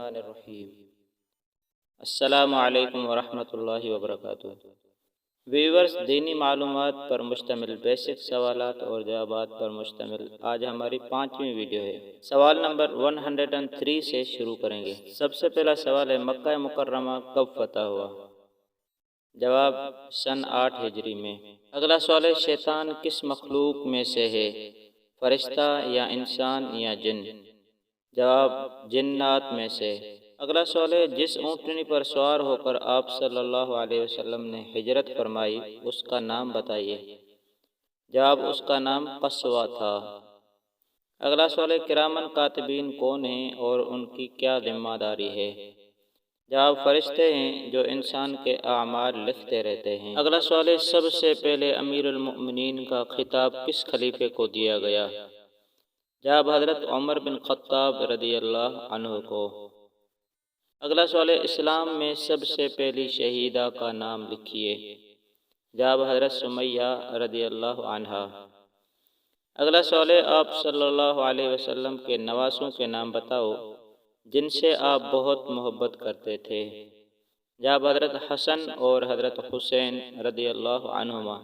الرحمن الرحیم۔ السلام علیکم ورحمۃ اللہ وبرکاتہ۔ ویورز، دینی معلومات پر مشتمل بیسک سوالات اور جوابات پر مشتمل آج ہماری 5ویں ویڈیو ہے۔ سوال نمبر 103 سے شروع کریں گے۔ سب سے پہلا سوال ہے، مکہ مکرمہ کب فتح ہوا؟ جواب، سن 8 ہجری میں۔ اگلا سوال ہے، شیطان کس مخلوق میں سے ہے؟ فرشتہ یا انسان یا جن؟ جواب، جنات میں سے۔ اگلا سوال ہے، جس اونٹنی پر سوار ہو کر آپ صلی اللہ علیہ وسلم نے ہجرت فرمائی اس کا نام بتائیے۔ جواب، اس کا نام قصوہ تھا۔ اگلا سوال ہے، کرامن کاتبین کون ہیں اور ان کی کیا ذمہ داری ہے؟ جواب، فرشتے ہیں جو انسان کے اعمال لکھتے رہتے ہیں۔ اگلا سوال ہے، سب سے پہلے امیر المؤمنین کا خطاب کس خلیفے کو دیا گیا؟ جواب، حضرت عمر بن خطاب رضی اللہ عنہ کو۔ اگلا سوال ہے، اسلام میں سب سے پہلی شہیدہ کا نام لکھیے۔ جواب، حضرت سمیہ رضی اللہ عنہا۔ اگلا سوال ہے، آپ صلی اللہ علیہ وسلم کے نواسوں کے نام بتاؤ جن سے آپ بہت محبت کرتے تھے۔ جواب، حضرت حسن اور حضرت حسین رضی اللہ عنہما۔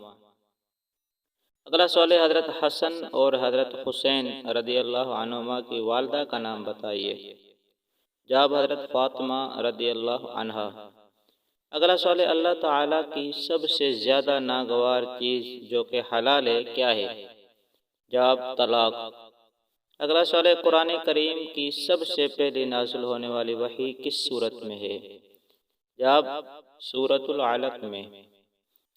اگلا سوال ہے، حضرت حسن اور حضرت حسین رضی اللہ عنہما کی والدہ کا نام بتائیے۔ جواب، حضرت فاطمہ رضی اللہ عنہا۔ اگلا سوال ہے، اللہ تعالیٰ کی سب سے زیادہ ناگوار چیز جو کہ حلال ہے کیا ہے؟ جواب، طلاق۔ اگلا سوال ہے، قرآن کریم کی سب سے پہلی نازل ہونے والی وحی کس صورت میں ہے؟ جواب، سورۃ العلق میں۔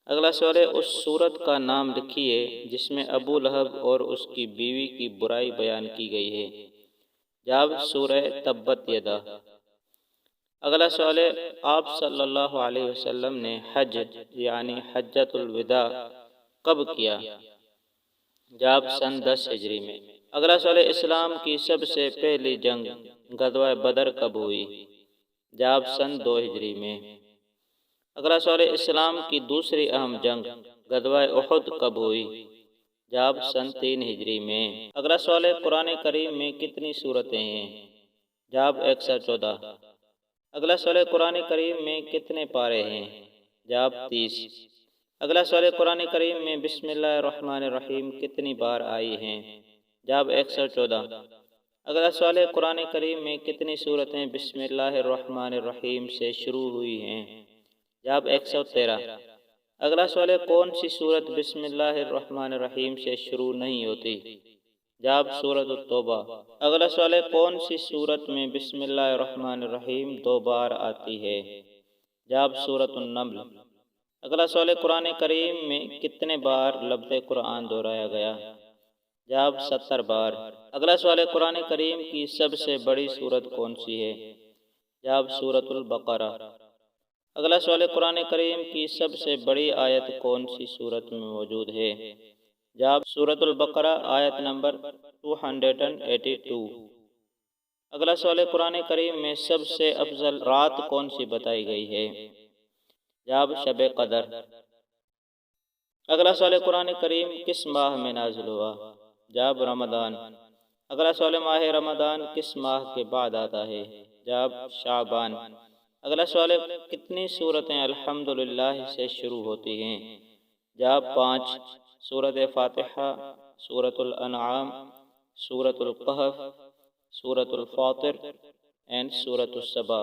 اگلا سوال ہے، اس سورت کا نام لکھیے جس میں ابو لہب اور اس کی بیوی کی برائی بیان کی گئی ہے۔ جواب، سورہ تبت یدا۔ اگلا سوال ہے، آپ صلی اللہ علیہ وسلم نے حج یعنی حجۃ الوداع کب کیا؟ جواب، سن 10 ہجری میں۔ اگلا سوال ہے، اسلام کی سب سے پہلی جنگ غزوہ بدر کب ہوئی؟ جواب، سن 2 ہجری میں۔ اگلا سوال ہے، اسلام کی دوسری اہم جنگ غزوہ احد کب ہوئی؟ جواب، سن 3 ہجری میں۔ اگلا سوال ہے، قرآن کریم میں کتنی سورتیں ہیں؟ جواب، 114۔ اگلا سوال ہے، قرآن کریم میں کتنے پارے ہیں؟ جواب، 30۔ اگلا سوال ہے، قرآن کریم میں بسم اللہ الرحمن الرحیم کتنی بار آئی ہیں؟ جواب، 114۔ اگلا سوال ہے، قرآن کریم میں کتنی سورتیں بسم اللہ الرحمن الرحیم سے شروع ہوئی ہیں؟ جواب، 113۔ اگلا سوال ہے، کون سی سورت بسم اللہ الرحمن الرحیم سے شروع نہیں ہوتی؟ جواب، سورۃ التوبہ۔ اگلا سوال ہے، کون سی سورت میں بسم اللہ الرحمن الرحیم 2 بار آتی ہے؟ جواب، سورۃ النمل۔ اگلا سوال ہے، قرآن کریم میں کتنے بار لفظ قرآن دہرایا گیا؟ جواب، 70 بار۔ اگلا سوال ہے، قرآن کریم کی سب سے بڑی سورت کون سی ہے؟ جواب، سورۃ البقرہ۔ اگلا سوال ہے، قرآن کریم کی سب سے بڑی آیت کون سی سورت میں موجود ہے؟ جواب، سورۃ البقرہ آیت نمبر 282۔ اگلا سوال ہے، قرآن کریم میں سب سے افضل رات کون سی بتائی گئی ہے؟ جواب، شب قدر۔ اگلا سوال ہے، قرآن کریم کس ماہ میں نازل ہوا؟ جواب، رمضان۔ اگلا سوال ہے، ماہ رمضان کس ماہ کے بعد آتا ہے؟ جواب، شعبان۔ اگلا سوال ہے، کتنی سورتیں الحمدللہ سے شروع ہوتی ہیں؟ جواب، 5۔ سورۃ فاتحہ، سورۃ الانعام، سورۃ القحف، سورۃ الفاطر اینڈ سورۃ السبا۔